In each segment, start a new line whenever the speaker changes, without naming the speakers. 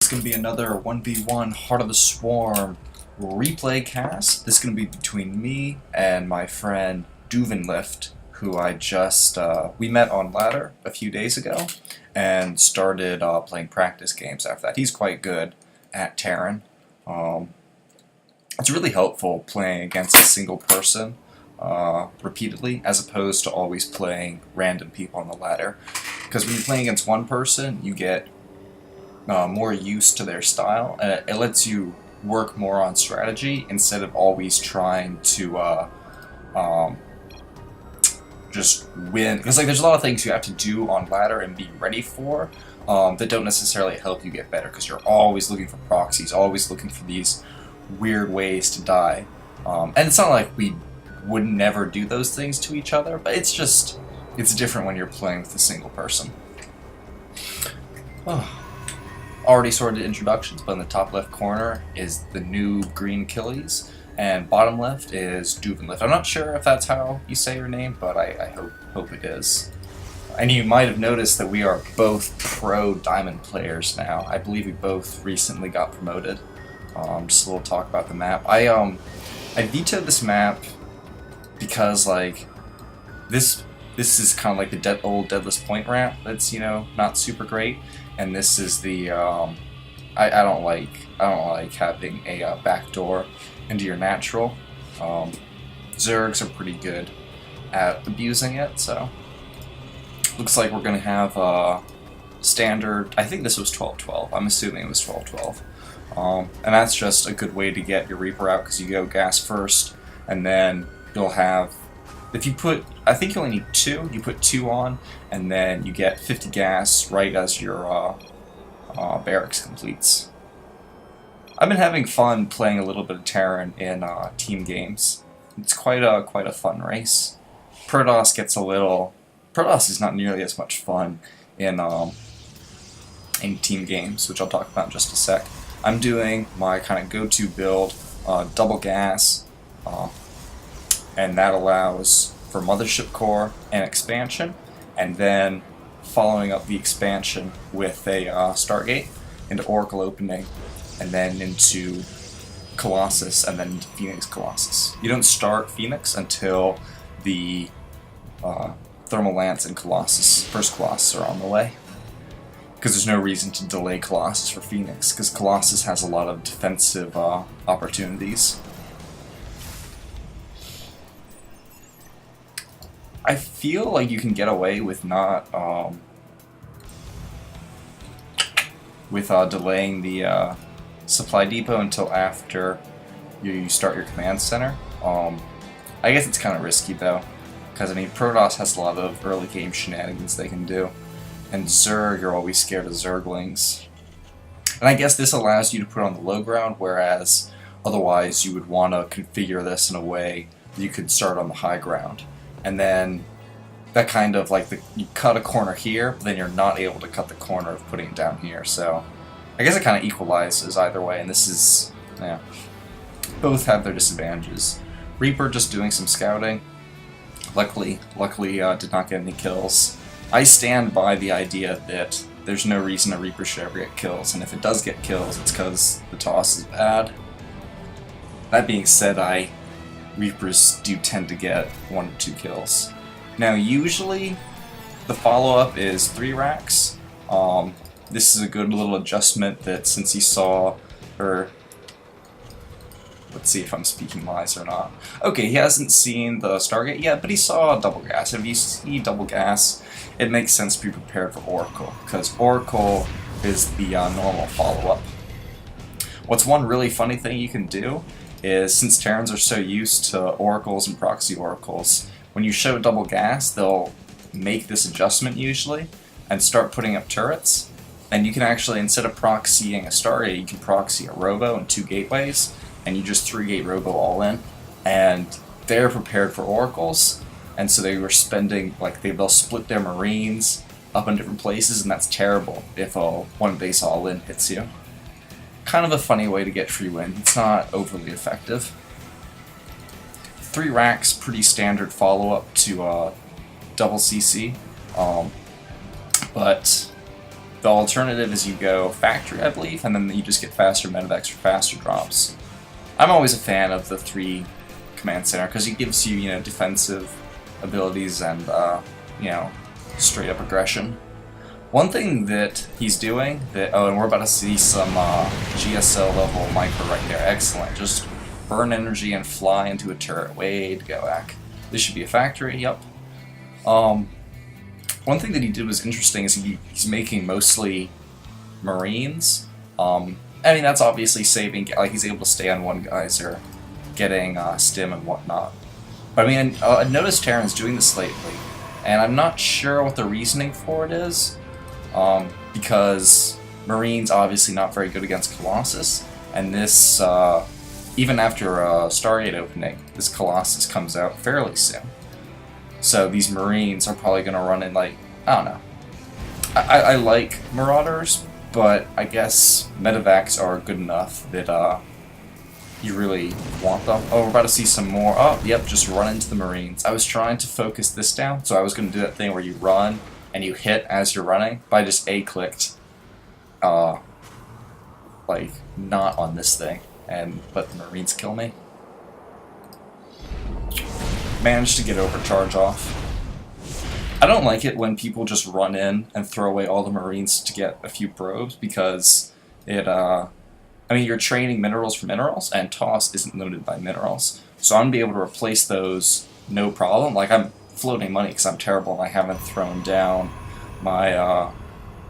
It's going to be another 1v1 Heart of the Swarm replay cast. This is going to be between me and my friend DOUEVENLIFT, who I just, we met on Ladder a few days ago and started playing practice games after that. He's quite good at Terran. It's really helpful playing against a single person repeatedly, as opposed to always playing random people on the ladder. Because when you're playing against one person, you get more used to their style, and it lets you work more on strategy instead of always trying to just win. Because like, there's a lot of things you have to do on ladder and be ready for that don't necessarily help you get better, because you're always looking for proxies, always looking for these weird ways to die. And it's not like we would never do those things to each other, but it's just, it's different when you're playing with a single person. Already sorted introductions, but in the top left corner is the new green Achilles, and bottom left is DOUEVENLIFT. I'm not sure if that's how you say your name, but I hope it is. And you might have noticed that we are both pro diamond players now. I believe we both recently got promoted. Just a little talk about the map. I vetoed this map because, like, this is kind of like the old Deadless Point ramp that's, you know, not super great, and this is the I don't like having a backdoor into your natural. Zergs are pretty good at abusing it, so looks like we're gonna have standard. I think this was 12-12. I'm assuming it was 12-12. And that's just a good way to get your Reaper out, because you go gas first, and then you'll have, if you put, I think you only need 2, you put 2 on, and then you get 50 gas right as your barracks completes. I've been having fun playing a little bit of Terran in team games. It's quite a fun race. Protoss gets a little, Protoss is not nearly as much fun in team games, which I'll talk about in just a sec. I'm doing my kind of go-to build, double gas, and that allows for Mothership Core and expansion, and then following up the expansion with a Stargate into Oracle opening, and then into Colossus, and then into Phoenix Colossus. You don't start Phoenix until the Thermal Lance and Colossus, first Colossus, are on the way. Because there's no reason to delay Colossus for Phoenix, because Colossus has a lot of defensive opportunities. I feel like you can get away with not delaying the supply depot until after you start your command center. I guess it's kind of risky though, because I mean Protoss has a lot of early game shenanigans they can do. And Zerg, you're always scared of Zerglings. And I guess this allows you to put on the low ground, whereas otherwise you would want to configure this in a way that you could start on the high ground. And then that kind of like, you cut a corner here, but then you're not able to cut the corner of putting it down here. So I guess it kind of equalizes either way, and this is, yeah, both have their disadvantages. Reaper just doing some scouting. Luckily did not get any kills. I stand by the idea that there's no reason a Reaper should ever get kills, and if it does get kills, it's because the toss is bad. That being said, Reapers do tend to get 1 or 2 kills. Now, usually, the follow-up is 3 racks. This is a good little adjustment that since he saw, or let's see if I'm speaking lies or not. Okay, he hasn't seen the Stargate yet, but he saw double gas. If you see double gas, it makes sense to be prepared for Oracle, because Oracle is the normal follow-up. What's one really funny thing you can do is, since Terrans are so used to Oracles and proxy Oracles, when you show double gas, they'll make this adjustment usually and start putting up turrets. And you can actually, instead of proxying a Stargate, you can proxy a Robo and 2 gateways, and you just 3-gate Robo all in, and they're prepared for Oracles, and so they were spending, like, they'll split their Marines up in different places, and that's terrible if one base all in hits you. Kind of a funny way to get free win. It's not overly effective. 3 racks, pretty standard follow-up to double CC, but The alternative is you go factory, I believe, and then you just get faster medevacs for faster drops. I'm always a fan of the 3 command center because it gives you, defensive abilities and, straight up aggression. One thing that he's doing and we're about to see some GSL level micro right there. Excellent. Just burn energy and fly into a turret. Way to go, Ak. This should be a factory. Yep. One thing that he did was interesting is he's making mostly Marines. That's obviously saving, like he's able to stay on one geyser, getting stim and whatnot. But I've noticed Terran's doing this lately, and I'm not sure what the reasoning for it is, because Marines obviously not very good against Colossus, and this, even after Stargate opening, this Colossus comes out fairly soon. So these Marines are probably going to run in, like, I don't know. I like Marauders, but I guess medevacs are good enough that you really want them. Oh, we're about to see some more. Oh, yep, just run into the Marines. I was trying to focus this down, so I was going to do that thing where you run and you hit as you're running, but I just A-clicked, like, not on this thing, and let the Marines kill me. Managed to get overcharge off. I don't like it when people just run in and throw away all the Marines to get a few probes, because it, you're trading minerals for minerals, and toss isn't limited by minerals. So I'm going to be able to replace those no problem. Like, I'm floating money because I'm terrible and I haven't thrown down my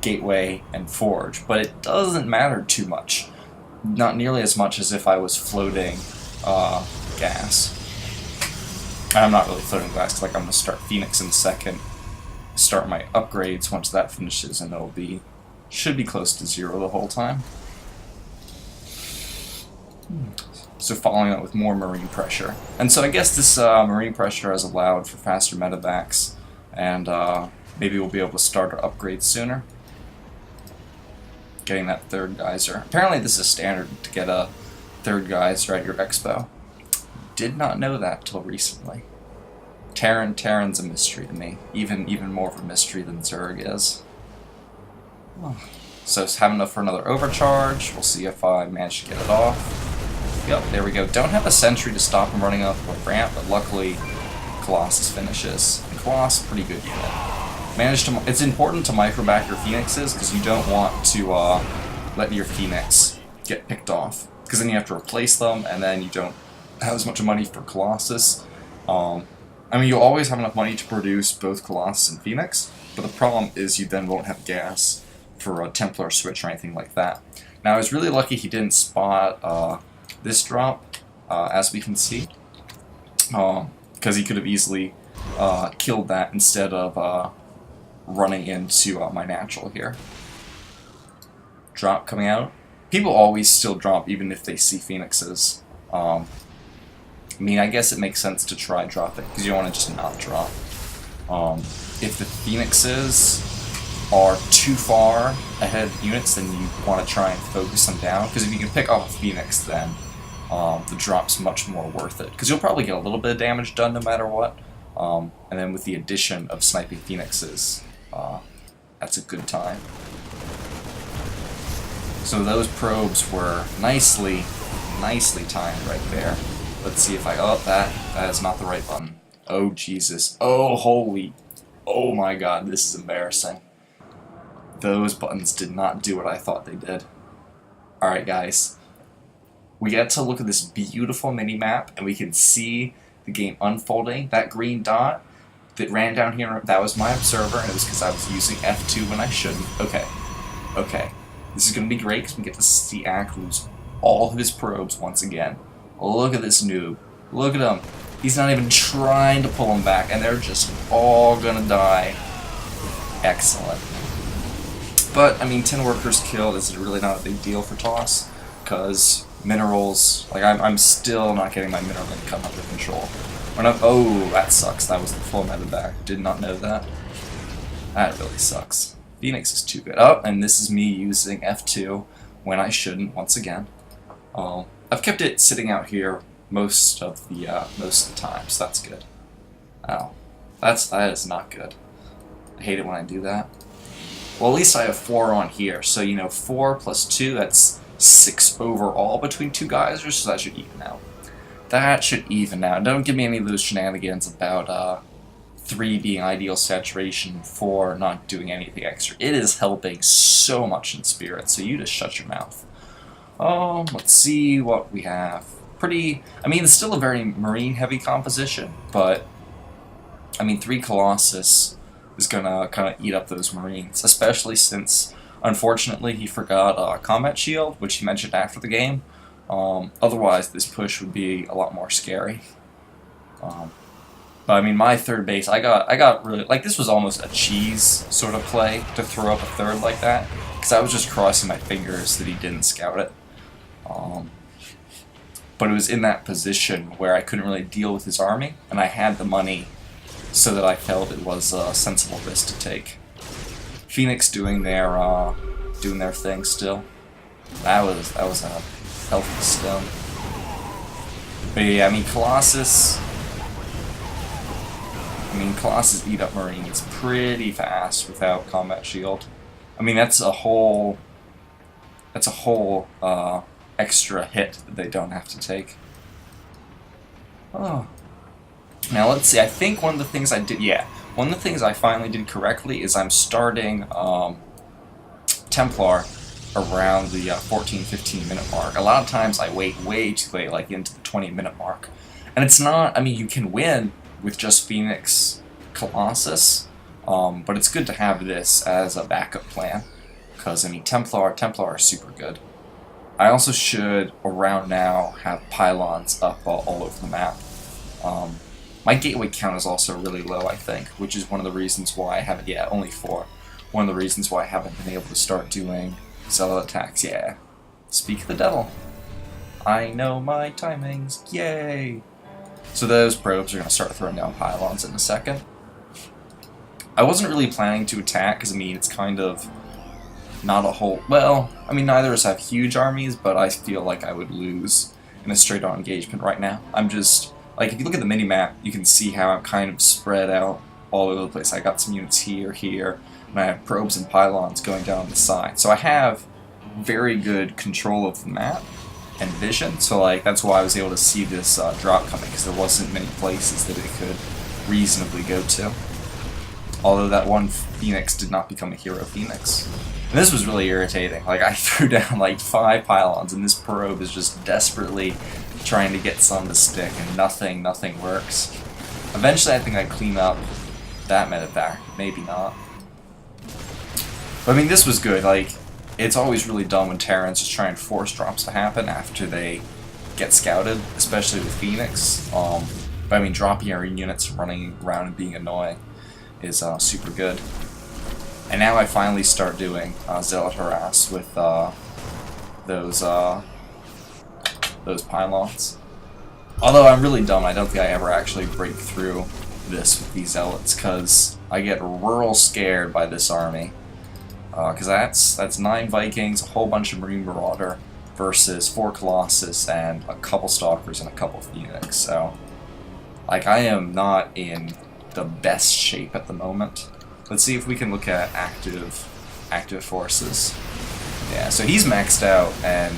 gateway and forge, but it doesn't matter too much. Not nearly as much as if I was floating gas. I'm not really floating gas because, like, I'm going to start Phoenix in a second, start my upgrades once that finishes, and should be close to 0 the whole time. So following up with more marine pressure. And so I guess this marine pressure has allowed for faster medevacs, and maybe we'll be able to start our upgrades sooner. Getting that 3rd geyser. Apparently this is standard to get a 3rd geyser at your expo. Did not know that till recently. Terran's a mystery to me. Even more of a mystery than Zerg is. So have enough for another overcharge. We'll see if I manage to get it off. Yep, there we go. Don't have a sentry to stop him running up the ramp, but luckily Colossus finishes. And Colossus, pretty good unit. It's important to microback your Phoenixes because you don't want to let your Phoenix get picked off, because then you have to replace them, and then you don't have as much money for Colossus. You'll always have enough money to produce both Colossus and Phoenix, but the problem is you then won't have gas for a Templar switch or anything like that. Now, I was really lucky he didn't spot this drop, as we can see, because he could have easily killed that instead of running into my natural here. Drop coming out. People always still drop even if they see Phoenixes. I guess it makes sense to try dropping, because you don't want to just not drop. If the Phoenixes are too far ahead of units, then you want to try and focus them down, because if you can pick off a Phoenix, then the drop's much more worth it, because you'll probably get a little bit of damage done no matter what, and then with the addition of sniping Phoenixes, that's a good time. So those probes were nicely timed right there. Let's see if that is not the right button. Oh, Jesus. Oh my God, this is embarrassing. Those buttons did not do what I thought they did. Alright, guys. We get to look at this beautiful mini-map, and we can see the game unfolding. That green dot that ran down here, that was my observer, and it was because I was using F2 when I shouldn't. Okay. This is going to be great, because we get to see Ak lose all of his probes once again. Look at this noob. Look at him. He's not even trying to pull them back, and they're just all gonna die. Excellent. But, 10 workers killed is really not a big deal for toss, because minerals, I'm still not getting my mineral income under control. Oh, that sucks. That was the full medevac. Did not know that. That really sucks. Phoenix is too good. Oh, and this is me using F2 when I shouldn't, once again. I've kept it sitting out here most of the time, so that's good. Oh, that is not good. I hate it when I do that. Well, at least I have 4 on here, so, you know, 4 plus 2, that's 6 overall between 2 geysers, so that should even out. That should even out. Don't give me any of those shenanigans about, 3 being ideal saturation, 4 not doing anything extra. It is helping so much in Spirit, so you just shut your mouth. Let's see what we have. I mean, it's still a very marine-heavy composition, but, I mean, 3 Colossus is gonna kind of eat up those marines, especially since, unfortunately, he forgot combat shield, which he mentioned after the game. Otherwise, this push would be a lot more scary. But I mean, my third base, I got really, like, this was almost a cheese sort of play to throw up a third like that, because I was just crossing my fingers that he didn't scout it. But it was in that position where I couldn't really deal with his army, and I had the money, so that I felt it was a sensible risk to take. Phoenix doing their thing still. That was a healthy stone. But yeah, I mean, Colossus eat up Marines pretty fast without combat shield. I mean, that's a whole extra hit that they don't have to take. Oh. Now let's see, I think one of the things I finally did correctly is I'm starting Templar around the 14-15 minute mark. A lot of times I wait way too late, like into the 20-minute mark. And it's not, I mean, you can win with just Phoenix Colossus, but it's good to have this as a backup plan, because, I mean, Templar are super good. I also should, around now, have pylons up all over the map. My gateway count is also really low, I think, which is one of the reasons why I haven't, only 4. One of the reasons why I haven't been able to start doing zealot attacks, Speak of the devil. I know my timings, yay! So those probes are going to start throwing down pylons in a second. I wasn't really planning to attack, because, I mean, it's kind of not a whole... Well, I mean, neither of us have huge armies, but I feel like I would lose in a straight-on engagement right now. I'm just... Like, if you look at the mini-map, you can see how I'm kind of spread out all over the place. I got some units here, and I have probes and pylons going down the side. So I have very good control of the map and vision, so, like, that's why I was able to see this drop coming, because there wasn't many places that it could reasonably go to. Although that one Phoenix did not become a hero Phoenix. And this was really irritating. Like, I threw down, like, 5 pylons, and this probe is just desperately trying to get some to stick, and nothing works. Eventually, I think I clean up that medevac. Maybe not. But, I mean, this was good. Like, it's always really dumb when Terrans just try and force drops to happen after they get scouted, especially with Phoenix. But, I mean, dropping your units running around and being annoying is super good. And now I finally start doing Zealot Harass with those pylons. Although I'm really dumb, I don't think I ever actually break through this with these Zealots, because I get real scared by this army. Because that's 9 Vikings, a whole bunch of Marine Marauder, versus 4 Colossus and a couple Stalkers and a couple Phoenix. So, like, I am not in the best shape at the moment. Let's see if we can look at active forces. Yeah, so he's maxed out, and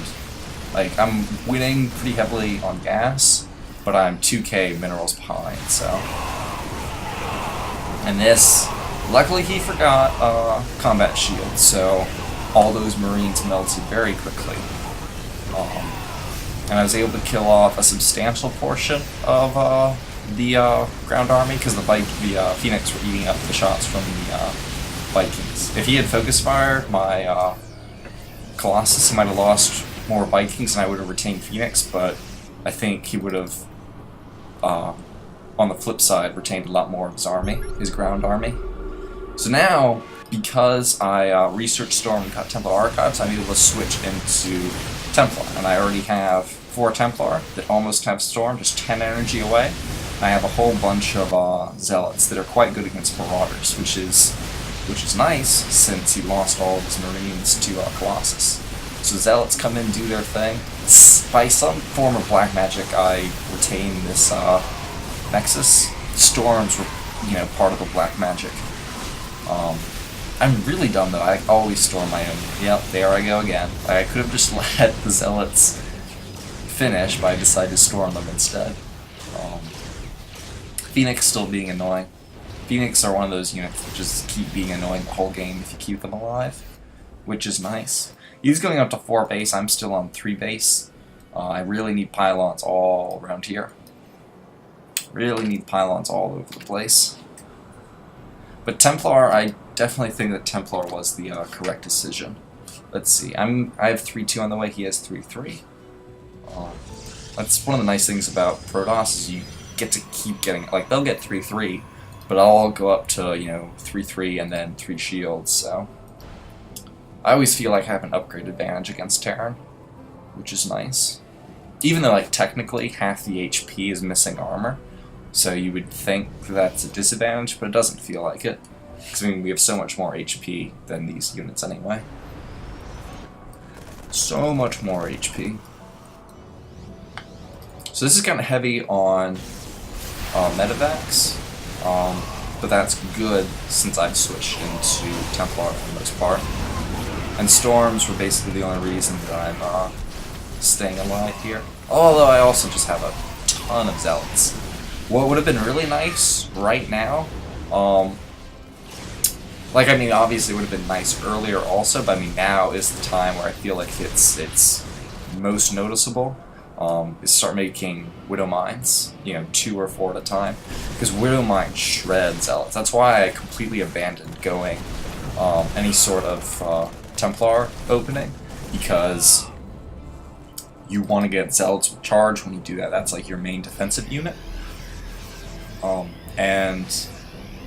like, I'm winning pretty heavily on gas, but I'm 2k minerals behind, so. And this, luckily he forgot combat shield, so all those Marines melted very quickly. And I was able to kill off a substantial portion of the ground army, because the Phoenix were eating up the shots from the Vikings. If he had focus fired my Colossus, he might have lost more Vikings and I would have retained Phoenix, but I think he would have, on the flip side, retained a lot more of his army, his ground army. So now, because I researched Storm and got Templar Archives, I'm able to switch into Templar, and I already have 4 Templar that almost have Storm, just 10 energy away. I have a whole bunch of Zealots that are quite good against Marauders, which is nice, since he lost all of his Marines to Colossus. So Zealots come in, do their thing. By some form of black magic, I retain this Nexus. Storms were, part of the black magic. I'm really dumb though, I always store my own. Yep, there I go again. I could have just let the Zealots finish, but I decided to storm them instead. Phoenix still being annoying. Phoenix are one of those units that just keep being annoying the whole game if you keep them alive, which is nice. He's going up to 4 base, I'm still on 3 base. I really need pylons all around here. Really need pylons all over the place. But Templar, I definitely think that Templar was the correct decision. Let's see, I have 3-2 on the way, he has 3-3. That's one of the nice things about Protoss, is you get to keep getting, like, they'll get 3-3, but I'll go up to, 3-3 and then 3 shields, so. I always feel like I have an upgrade advantage against Terran, which is nice. Even though, like, technically half the HP is missing armor, so you would think that's a disadvantage, but it doesn't feel like it. Because, I mean, we have so much more HP than these units anyway. So much more HP. So this is kind of heavy on medevacs, but that's good since I've switched into Templar for the most part. And Storms were basically the only reason that I'm staying alive here. Although I also just have a ton of Zealots. What would have been really nice right now, like, I mean, obviously it would have been nice earlier also, but I mean, now is the time where I feel like it's most noticeable, is start making Widow Mines, 2 or 4 at a time, because Widow Mine shreds Zealots. That's why I completely abandoned going any sort of Templar opening, because you want to get Zealots with charge. When you do that, that's like your main defensive unit. And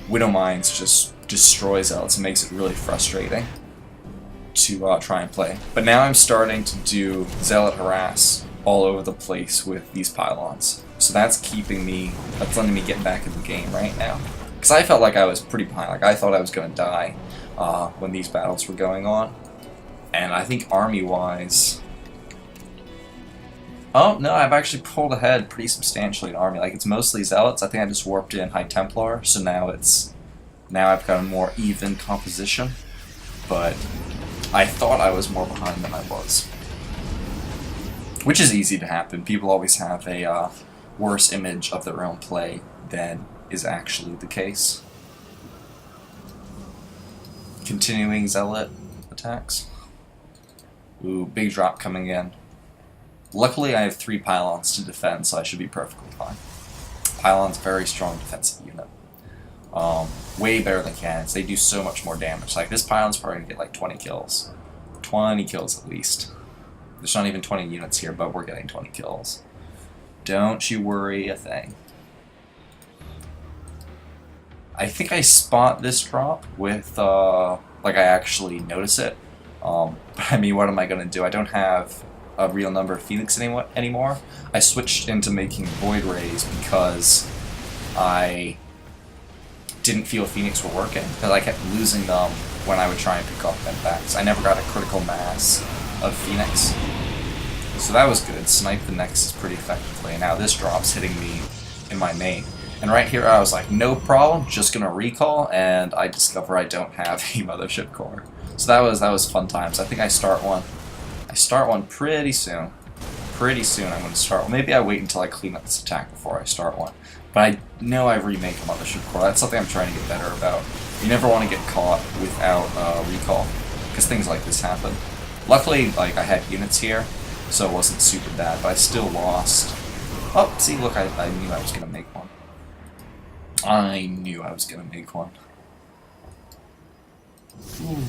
Widow Mines just destroys Zealots and makes it really frustrating to try and play. But now I'm starting to do Zealot Harass all over the place with these pylons. So that's letting me get back in the game right now. Because I felt like I was pretty behind, like I thought I was going to die when these battles were going on. And I think army-wise... Oh, no, I've actually pulled ahead pretty substantially in army. Like, it's mostly Zealots. I think I just warped in High Templar, so now I've got a more even composition. But I thought I was more behind than I was. Which is easy to happen. People always have a worse image of their own play than is actually the case. Continuing Zealot attacks. Ooh, big drop coming in. Luckily, I have 3 pylons to defend, so I should be perfectly fine. Pylons, very strong defensive unit. Way better than cannons. They do so much more damage. Like, this pylon's probably going to get like 20 kills. 20 kills at least. There's not even 20 units here, but we're getting 20 kills. Don't you worry a thing. I think I spot this drop with, like, I actually notice it. But I mean, what am I going to do? I don't have a real number of Phoenix anymore. I switched into making Void Rays because I didn't feel Phoenix were working, because I kept losing them when I would try and pick off medvacs. I never got a critical mass of Phoenix. So that was good. Snipe the Nexus pretty effectively. And now this drop's hitting me in my main. And right here I was like, no problem, just gonna recall, and I discover I don't have a Mothership Core. So that was fun times. I think I start one. I start one pretty soon. Pretty soon I'm going to start one. Maybe I wait until I clean up this attack before I start one. But I know I remake a Mothership Core. That's something I'm trying to get better about. You never want to get caught without recall, because things like this happen. Luckily, like, I had units here, so it wasn't super bad, but I still lost. Oh, see, look, I knew I was going to make one. I knew I was going to make one. Ooh.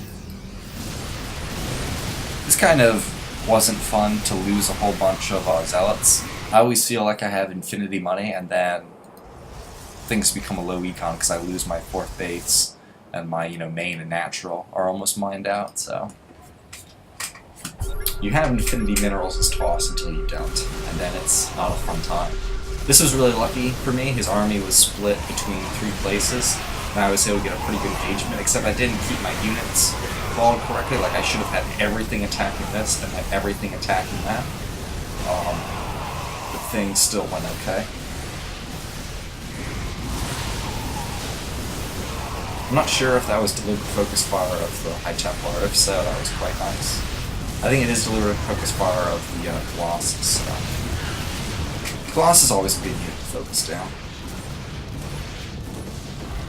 This kind of wasn't fun to lose a whole bunch of Zealots. I always feel like I have infinity money, and then things become a low econ because I lose my 4th base, and my main and natural are almost mined out. So you have infinity minerals as toss until you don't, and then it's not a fun time. This was really lucky for me. His army was split between 3 places, and I was able to get a pretty good engagement, except I didn't keep my units followed correctly. Like, I should have had everything attacking this and had everything attacking that. But things still went okay. I'm not sure if that was deliberate focus fire of the High Templar. If so, that was quite nice. I think it is deliberate focus fire of the Colossus. Colossus always being able to focus down.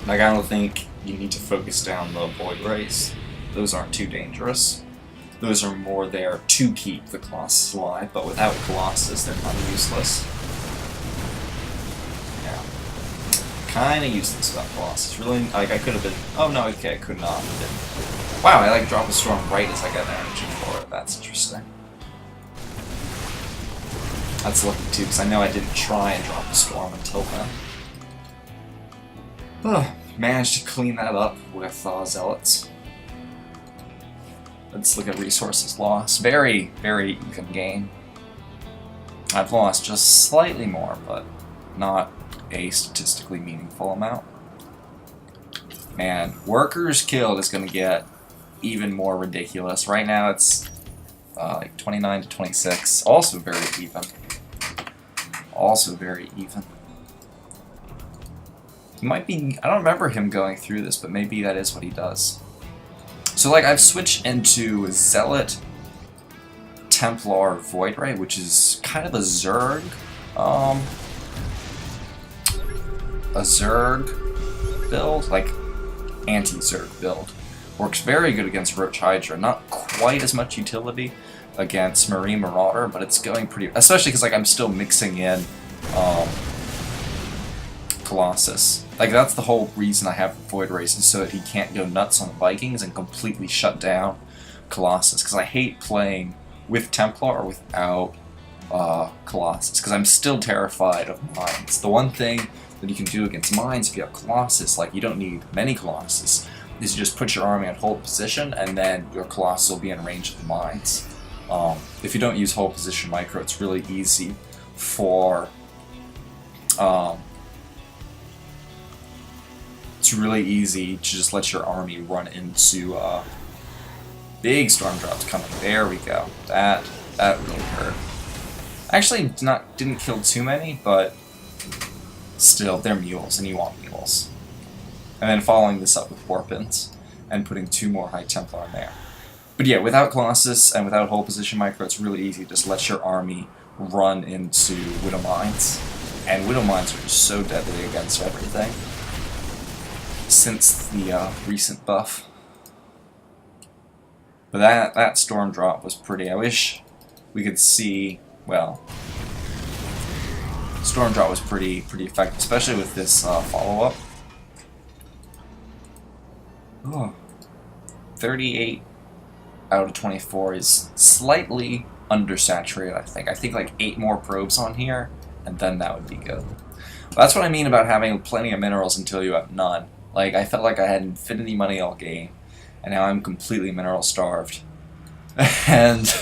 Like, I don't think you need to focus down the Void Rays. Those aren't too dangerous. Those are more there to keep the Colossus alive, but without Colossus, they're kind of useless. Yeah. Kind of useless without Colossus. Really, like, I could have been... Oh, no, okay, I could not have been. Wow, I, like, drop a storm right as I got energy for it. That's interesting. That's lucky, too, because I know I didn't try and drop a storm until then. Managed to clean that up with Zealots. Let's look at resources lost. Very, very even game. I've lost just slightly more, but not a statistically meaningful amount. Man, workers killed is going to get even more ridiculous. Right now it's like 29 to 26. Also very even. Also very even. He might be... I don't remember him going through this, but maybe that is what he does. So, like, I've switched into Zealot, Templar, Void Ray, which is kind of a Zerg build, like, anti-Zerg build. Works very good against Roach Hydra, not quite as much utility against Marine Marauder, but it's going pretty... Especially because, like, I'm still mixing in, Colossus. Like, that's the whole reason I have Void Rays, is so that he can't go nuts on the Vikings and completely shut down Colossus, because I hate playing with Templar or without Colossus, because I'm still terrified of mines. The one thing that you can do against mines if you have Colossus, like, you don't need many Colossus, is you just put your army on hold position, and then your Colossus will be in range of the mines. If you don't use hold position micro, it's really easy for... It's really easy to just let your army run into big storm drops coming. There we go. That really hurt. Actually, didn't kill too many, but still, they're mules, and you want mules. And then following this up with Warpins, and putting 2 more High Templar in there. But yeah, without Colossus and without hold position micro, it's really easy to just let your army run into Widow Mines. And Widow Mines are just so deadly against everything since the recent buff. But that storm drop was pretty. I wish we could see, well, storm drop was pretty effective, especially with this follow-up. Oh, 38 out of 24 is slightly undersaturated, I think. I think like 8 more probes on here, and then that would be good. But that's what I mean about having plenty of minerals until you have none. Like, I felt like I had infinity money all game, and now I'm completely mineral starved. And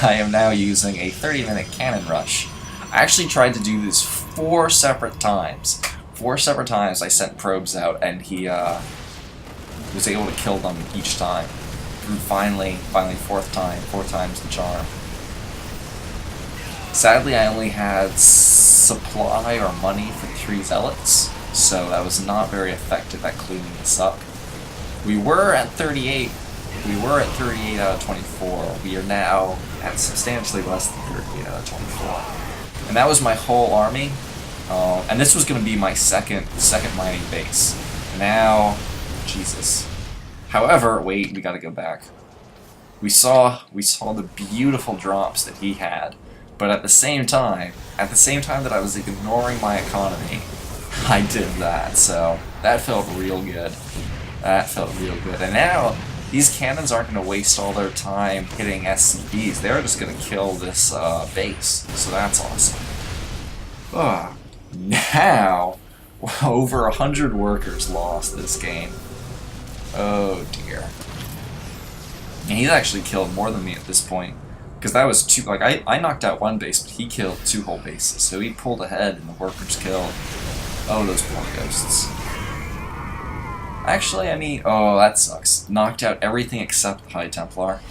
I am now using a 30-minute cannon rush. I actually tried to do this 4 separate times. 4 separate times I sent probes out, and he was able to kill them each time. And finally, 4th time's the charm. Sadly, I only had supply or money for 3 zealots, so that was not very effective at cleaning this up. We were at 38. We were at 38 out of 24. We are now at substantially less than 38 out of 24. And that was my whole army. And this was going to be my second mining base. Now, Jesus. However, wait, we got to go back. We saw the beautiful drops that he had, but at the same time that I was ignoring my economy, I did that. So that felt real good. That felt real good. And now these cannons aren't going to waste all their time hitting SCVs. They're just going to kill this base. So that's awesome. Now, over 100 workers lost this game. Oh dear. And he's actually killed more than me at this point. Because that was 2, like, I knocked out 1 base, but he killed 2 whole bases. So he pulled ahead and the workers killed. Oh, those poor ghosts. Actually, I mean, oh, that sucks. Knocked out everything except the High Templar.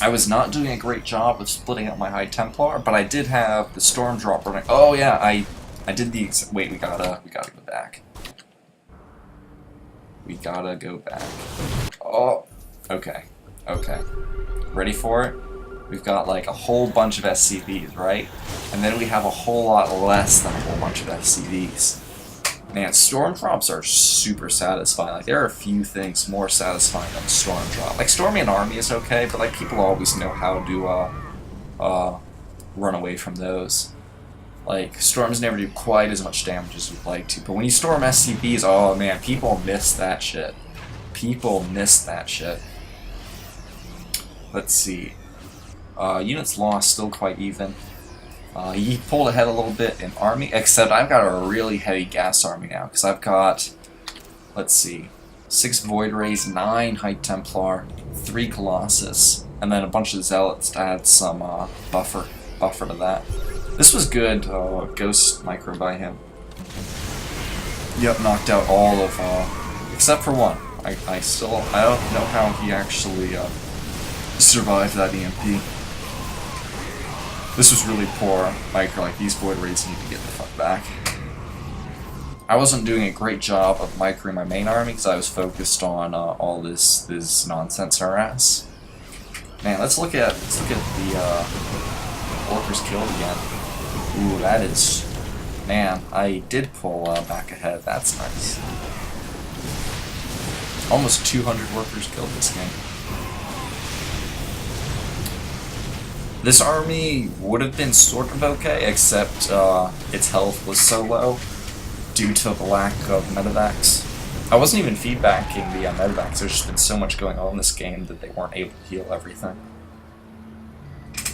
I was not doing a great job of splitting up my High Templar, but I did have the Storm Drop running. Oh yeah, I did the, wait, we gotta go back. We gotta go back. Oh, okay, okay. Ready for it? We've got like a whole bunch of SCVs, right? And then we have a whole lot less than a whole bunch of SCVs. Man, storm drops are super satisfying. Like, there are a few things more satisfying than a storm drop. Like, storming an army is okay, but like people always know how to run away from those. Like, storms never do quite as much damage as you'd like to, but when you storm SCVs, oh man, people miss that shit. People miss that shit. Let's see. Units lost, still quite even. He pulled ahead a little bit in army, except I've got a really heavy gas army now, because I've got, let's see, 6 Void Rays, 9 High Templar, 3 Colossus, and then a bunch of Zealots to add some buffer to that. This was good, Ghost Micro by him. Yep, knocked out all of, except for one. I don't know how he actually survived that EMP. This was really poor micro, like these Void Rays need to get the fuck back. I wasn't doing a great job of microing my main army because I was focused on all this nonsense harass. Man, let's look at the workers killed again. Ooh, that is, man, I did pull back ahead. That's nice. Almost 200 workers killed this game. This army would have been sort of okay, except its health was so low due to the lack of medevacs. I wasn't even feedbacking the medevacs. There's just been so much going on in this game that they weren't able to heal everything.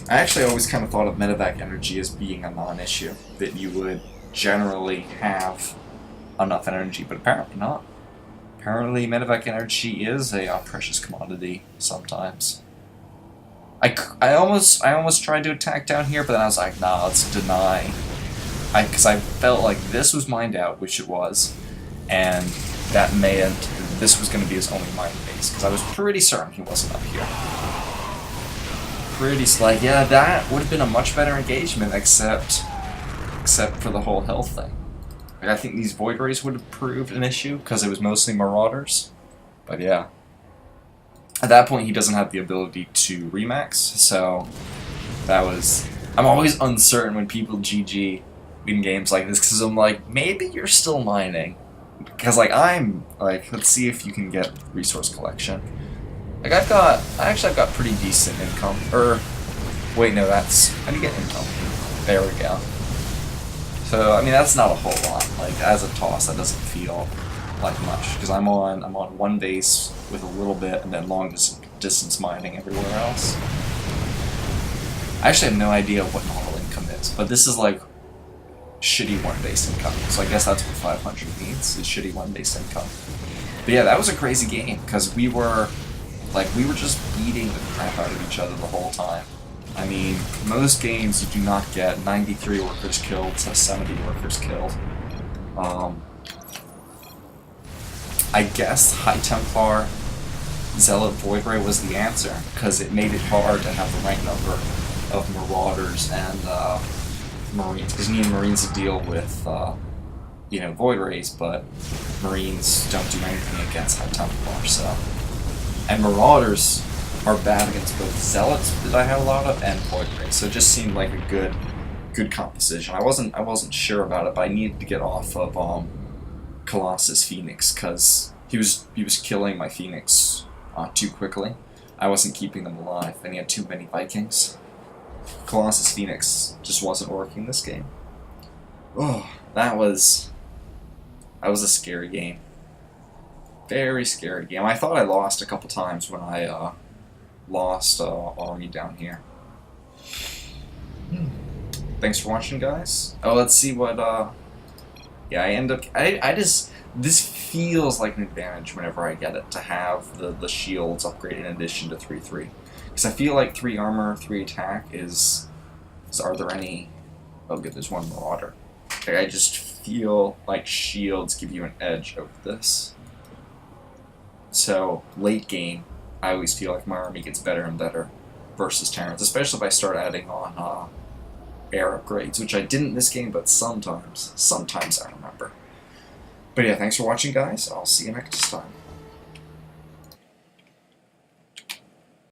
I actually always kind of thought of medevac energy as being a non-issue, that you would generally have enough energy, but apparently not. Apparently medevac energy is a precious commodity sometimes. I almost tried to attack down here, but then I was like, nah, let's deny. Because I felt like this was mined out, which it was, and that meant this was going to be his only mine base, because I was pretty certain he wasn't up here. Like, yeah, that would have been a much better engagement, except for the whole health thing. Like, I think these Void Rays would have proved an issue, because it was mostly Marauders, but yeah. At that point, he doesn't have the ability to remax, so that was... I'm always uncertain when people GG in games like this, because I'm like, maybe you're still mining. Because, like, let's see if you can get resource collection. Like, I've got pretty decent income. Wait, no, how do you get income? There we go. So, I mean, that's not a whole lot. Like, as a toss, that doesn't feel like much, because I'm on one base with a little bit, and then long distance mining everywhere else. I actually have no idea what normal income is, but this is like shitty one base income, so I guess that's what 500 means, is shitty one base income. But yeah, that was a crazy game, because we were just beating the crap out of each other the whole time. I mean, most games you do not get 93 workers killed to 70 workers killed. I guess High Templar Zealot Void Ray was the answer, because it made it hard to have the right number of Marauders and Marines, because you need Marines to deal with, Void Rays, but Marines don't do anything against High Templar, so. And Marauders are bad against both Zealots that I had a lot of and Void Rays, so it just seemed like a good composition. I wasn't sure about it, but I needed to get off of Colossus Phoenix, because he was killing my Phoenix too quickly. I wasn't keeping them alive, and he had too many Vikings. Colossus Phoenix just wasn't working this game. Oh, that was a scary game. Very scary game. I thought I lost a couple times when I lost army down here. Thanks for watching, guys. Oh, let's see what yeah, this feels like an advantage whenever I get it, to have the shields upgraded in addition to 3/3. Because I feel like 3 armor, 3 attack are there any... Oh good, there's one Marauder. Okay, I just feel like shields give you an edge over this. So, late game, I always feel like my army gets better and better versus Terrans, especially if I start adding on air upgrades, which I didn't this game, but sometimes I remember. But yeah, thanks for watching, guys. I'll see you next time.